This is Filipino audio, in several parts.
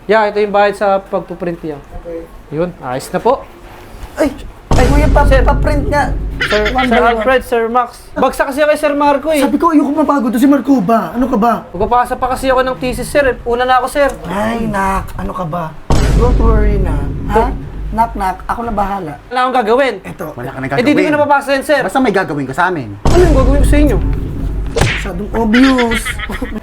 Yeah, ito yung bayad sa pagpuprint niya. Okay. Yun, ayos na po. Ay, kuya, pa-print nga. Sir, One Sir by one. Alfred, Sir Max. Bagsak kasi ako kay Sir Marco eh. Sabi ko, ayoko mapagod to si Marco ba? Ano ka ba? Magpapasa pa kasi ako ng thesis, sir. Una na ako, sir. Ay, nak, ano ka ba? Don't worry na. Ha? Nak, ako na bahala. Wala akong gagawin. Eto, Wala ka na Eh, di gagawin. ko napapasa yan, sir. Basta may gagawin ka sa amin. Ano yung gagawin ko sa inyo? masyadong obvious.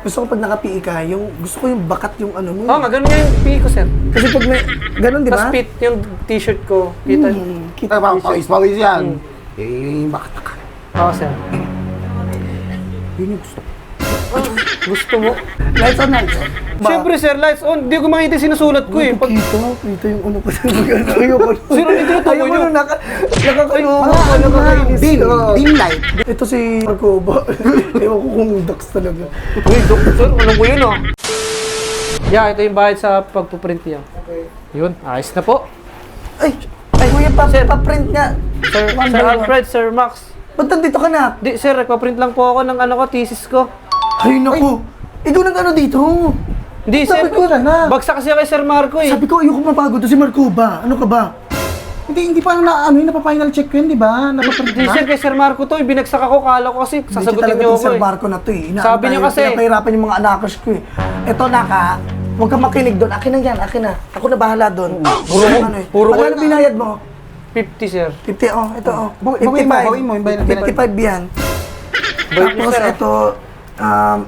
Gusto ko pag naka-PE ka, gusto ko yung bakat yung ano mo. Oo nga, ganun nga yung PE ko, sir. Kasi pag may, ganun, di ba? Tapos fit yung t-shirt ko. Kita. Kita Ay, pawis yan. Eh, bakit ka? Oo, sir. Yun yung gusto ko. Gusto mo? Lights on, lights on. Siyempre, sir, lights on. Hindi ko makita yung sinusulat ko eh. Pag... Kita yung ano ko sa magana. Ayoko. Sir, ano yung tinutukoy Ayoko nyo? na, nakakainis. Dim light. Ito si Marco ba? Ewan ko kung Dax talaga. Uy, sir, alam ko yun ah. Yeah, ito yung bayad sa pagpuprint niya. Okay. Yun, ayos na po. Ay, kuya, pa-print nga. Sir, One Sir by one. Alfred, Sir Max. Ba't nandito ka na? Di, sir, nagpa-print lang po ako ng ano ko, thesis ko. Ay, naku. Ikaw nang ano dito? Hindi, Sabi sir. ko na. Bagsak kasi ako kay Sir Marco eh. Sabi ko, ayoko mapagod to si Marco ba? Ano ka ba? Hindi pa napapa-final check ko yun, di ba? Napaprint Hindi, na. sir, kay Sir Marco to. Binagsak ako, kala ko kasi sasagutin niyo ako Sir eh. Marco na to eh. Sabi niyo kasi. Pinapahirapan yung mga anakers ko eh. Eto naka, huwag kang makinig doon. Akin na yan, akin na. Ako na bahala doon. puro Magkano ko- binayad mo? 50, sir. 50, oh, ito oh. Bawiin mo, yung bayad. 55 yan. Bayad niyo, Tapos sir, ah. ito,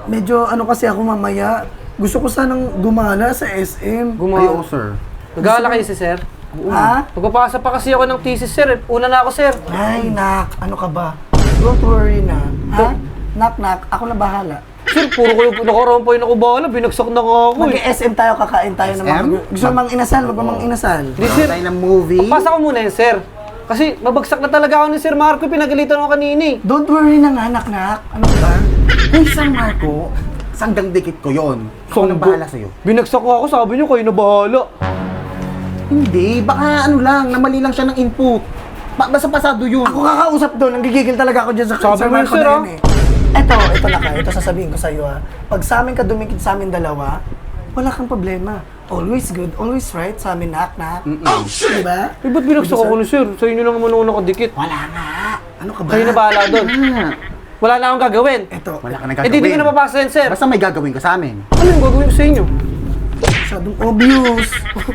medyo ano kasi ako mamaya, gusto ko sanang gumala sa SM. Ay, oh, sir. Gala kayo si sir. Ha? Magpapasa pa kasi ako ng thesis, sir. Una na ako, sir. Ay, nak, ano ka ba? Don't worry na. Ha? Nak, ako na bahala. Sir, puro ko yung nakarampoy na ko bahala. Binagsak na nga ako eh. Mag-SM tayo, kakain tayo ng mga... SM? Gusto mo mang inasal, wag mo mang inasal. Hindi, sir. Tayo ng movie. Pasa ko muna yun, sir. Kasi mabagsak na talaga ako ni Sir Marco. Pinagalitan ako kanina eh. Don't worry na nga, nak. Ano ka ba? Uy, San Marco, sanggang dikit ko yon. Ako nang bahala sa'yo. Binagsak ko ako, sabi niyo kayo na bahala. Hindi, baka ano lang, namali lang siya ng input. Basta pasado yun. Ako kakausap doon, nanggigigil talaga ako dyan sa Sabi Sir mo yun, Marco sir, na ah. yun eh. Ito na ka, ito sasabihin ko sa'yo ha. Pag sa amin ka dumikit sa amin dalawa, wala kang problema. Always good, always right sa amin, nak. Diba? Eh, ba't binagsak ako ni Sir? Sa inyo lang naman ako nakadikit. Wala nga. Ano ka ba? Kayo na bahala doon. Ah, Wala na akong gagawin. Ito, wala ka na Eh, gagawin. di ko napapasa yan, sir. Basta may gagawin ka sa amin. Ano yung gagawin ko sa inyo? masyadong obvious.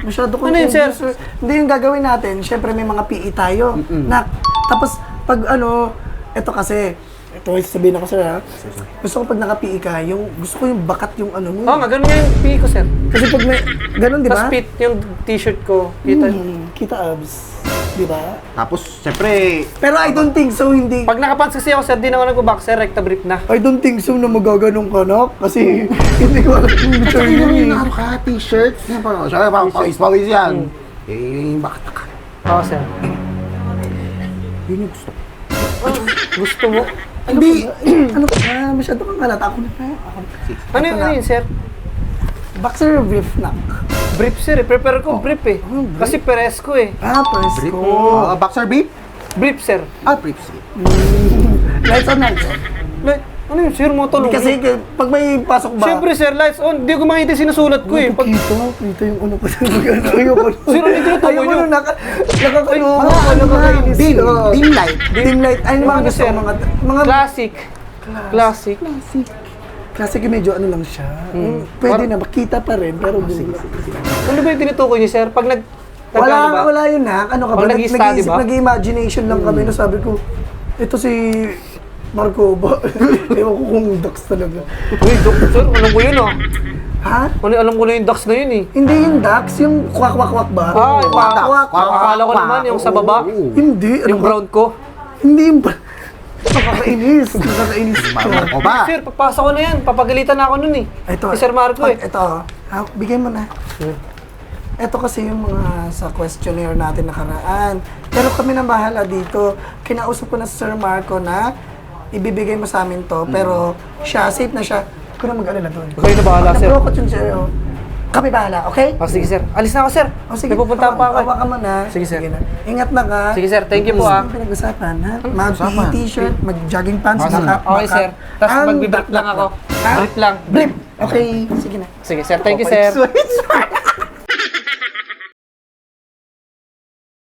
Masyado kong Ano yun, sir? obvious. Hindi yung gagawin natin. Siyempre may mga PE tayo. Nak, tapos pag ano, ito kasi, ito sabihin ako sir ha. Gusto ko pag naka-PE ka, gusto ko yung bakat yung ano mo. Oo nga, ganun nga yung PE ko, sir. Kasi pag may, ganun di ba? Tapos fit yung t-shirt ko. Kita. Kita abs. Di ba? Tapos, syempre, Pero I don't think so, hindi. Pag nakapants kasi ako, sir, di na ako nag-boxer, recta brief na. I don't think so na magaganong ka, nak. Kasi hindi ko alam yung at saka return yun yun yung ano ka, t-shirt. Yan pa, syempre, pawis yan. Eh, bakit ka? Oo, sir. Yun yung gusto ko. Gusto mo? Hindi. Ano ka ba? Masyado kang halata. Ako na. Ano yun, sir? Boxer or brief, nak? Brief, sir. Eh. Prepare ko brief eh. brief? Kasi peres ko eh. Presko. Boxer beef? Brief, sir. Brief. Lights on, lights on. Like, ano yun, sir? Mga tulong. Kasi pag may pasok ba? Siyempre, sir, lights on. Di ko makita yung sinusulat ko eh. Pag... Kita yung ano ko sa magana. Ayoko. Sir, ano yung tinutukoy Ayoko nyo? na, nakakainis. Dim light. Dim light. Ay, mga Ano, gusto sir? ko, mga... Classic. Classic. Classic medyo ano lang siya. Pwede na, makita pa rin, pero gulo. Ano ba yung tinutukoy niyo, sir? Pag nag... Wala yun na. Ano ka ba? Pag nag-i-study ba? Nag-imagination lang kami na sabi ko, ito si Marco ba? Ewan ko kung Dax talaga. Uy, sir, alam ko yun ah. Ha? Alam ko na yung ducks na yun eh. Hindi yung Dax, yung kwak-kwak-kwak ba? Yung Kwak-kwak. Akala ko naman yung sa baba. Hindi. Yung brown ko. Hindi yung... Nakakainis. Nakakainis ka. Marco ba? Sir, pagpasa ko na yan. Papagalitan na ako nun eh. Ito. Si Sir Marco eh. Ito. Bigay mo na. Ito kasi yung mga sa questionnaire natin nakaraan. Pero kami na bahala dito. Kinausap ko na si Sir Marco na ibibigay mo sa amin to. Pero siya, safe na siya. Huwag ko na mag-alala doon. Kayo na bahala, sir. Nabrokot yun sa'yo. Kami bahala, okay? Oh, sige, sir. Alis na ako, sir. Sige. Nagpupunta pa ako. Hawa ka muna. Sige, sir. na. Ingat na ka. Sige, sir. Thank you po, ah. Ano pinag-usapan, ha? Mag-PE t-shirt, mag-jogging pants, Okay, sir. Tapos magbibrief lang ako. Ha? Brief lang. Brief. Okay, sige na. Sige, sir. Thank you, sir. Sweet.